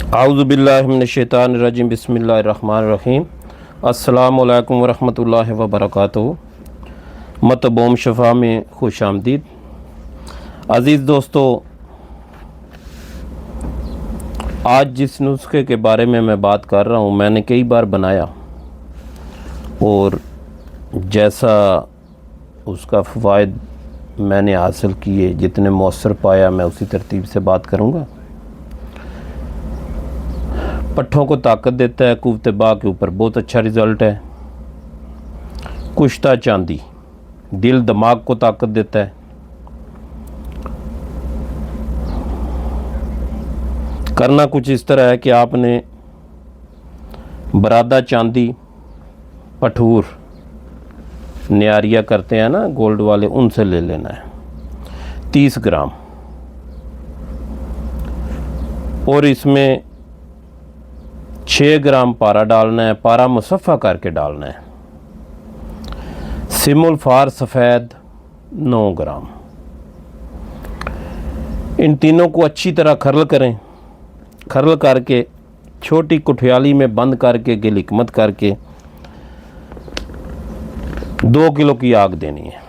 आऊज़ुबिल्लाहि मिनश्शैतानिर्रजीम बिस्मिल्लाहिर्रहमानिर्रहीम। अस्सलामु अलैकुम वरहमतुल्लाहि वबरकातुहू। मतबोम शफ़ा में खुश आमदीद। अज़ीज़ दोस्तों, आज जिस नुस्खे के बारे में मैं बात कर रहा हूँ मैंने कई बार बनाया और जैसा उसका फ़वाइद मैंने हासिल किए, जितने मौसर पाया, मैं उसी तरतीब से बात करूँगा। पट्ठों को ताकत देता है, कुव्वत बा के ऊपर बहुत अच्छा रिज़ल्ट है। कुश्ता चांदी दिल दिमाग को ताकत देता है। करना कुछ इस तरह है कि आपने बरादा चांदी, पठूर, न्यारिया करते हैं ना गोल्ड वाले, उनसे ले लेना है 30 ग्राम, और इसमें 6 ग्राम पारा डालना है। पारा मुसफ़ा करके डालना है। सिमुलफार सफ़ेद 9 ग्राम। इन तीनों को अच्छी तरह खरल करें। खरल करके छोटी कुठियाली में बंद करके गिलिकमत करके 2 किलो की आग देनी है।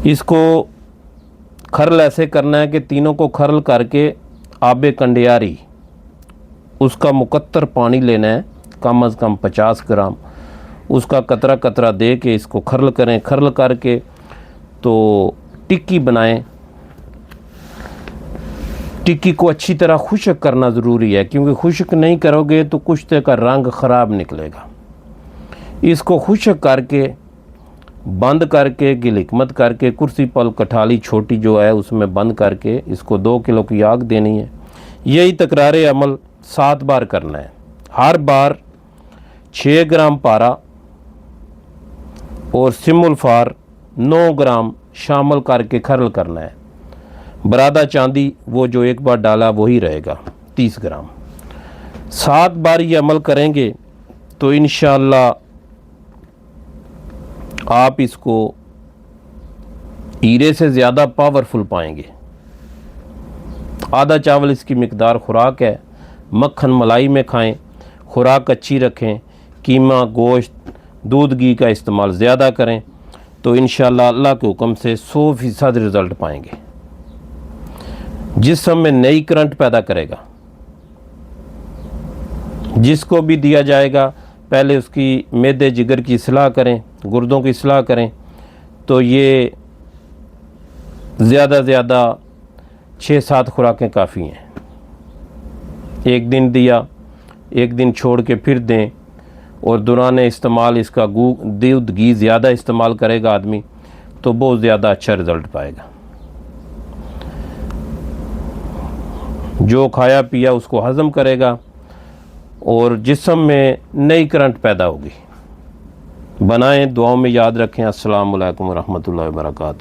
इसको खरल ऐसे करना है कि तीनों को खरल करके आबे कंडियारी, उसका मुकत्तर पानी लेना है, कम अज़ कम 50 ग्राम। उसका कतरा कतरा दे के इसको खरल करें। खरल करके तो टिक्की बनाएं। टिक्की को अच्छी तरह खुश्क करना ज़रूरी है, क्योंकि खुश्क नहीं करोगे तो कुश्ते का रंग ख़राब निकलेगा। इसको खुश्क करके बंद करके गिलिकमत करके कुर्सी पल कठाली छोटी जो है उसमें बंद करके इसको 2 किलो की आग देनी है। यही तकरारे अमल 7 बार करना है। हर बार 6 ग्राम पारा और सिमुलफार 9 ग्राम शामिल करके खरल करना है। बरादा चांदी वो जो एक बार डाला वही रहेगा 30 ग्राम। 7 बार ये अमल करेंगे तो इंशाअल्लाह आप इसको हीरे से ज़्यादा पावरफुल पाएंगे। आधा चावल इसकी मिकदार खुराक है। मक्खन मलाई में खाएं, खुराक अच्छी रखें। कीमा, गोश्त, दूध, घी का इस्तेमाल ज़्यादा करें तो इंशाअल्लाह अल्लाह के हुक्म से 100% रिज़ल्ट पाएंगे। जिस्म में नई करंट पैदा करेगा। जिसको भी दिया जाएगा पहले उसकी मैदे जिगर की इस्लाह करें, गुर्दों की इस्लाह करें, तो ये ज़्यादा से ज़्यादा 6-7 खुराकें काफ़ी हैं। एक दिन दिया, एक दिन छोड़ के फिर दें, और दौरान इस्तेमाल इसका दूध घी ज़्यादा इस्तेमाल करेगा आदमी तो बहुत ज़्यादा अच्छा रिज़ल्ट पाएगा। जो खाया पिया उसको हज़म करेगा और जिस्म में नई करंट पैदा होगी। बनाएं, दुआओं में याद रखें। अस्सलामु अलैकुम वरहमतुल्लाहि वबरकातुहू।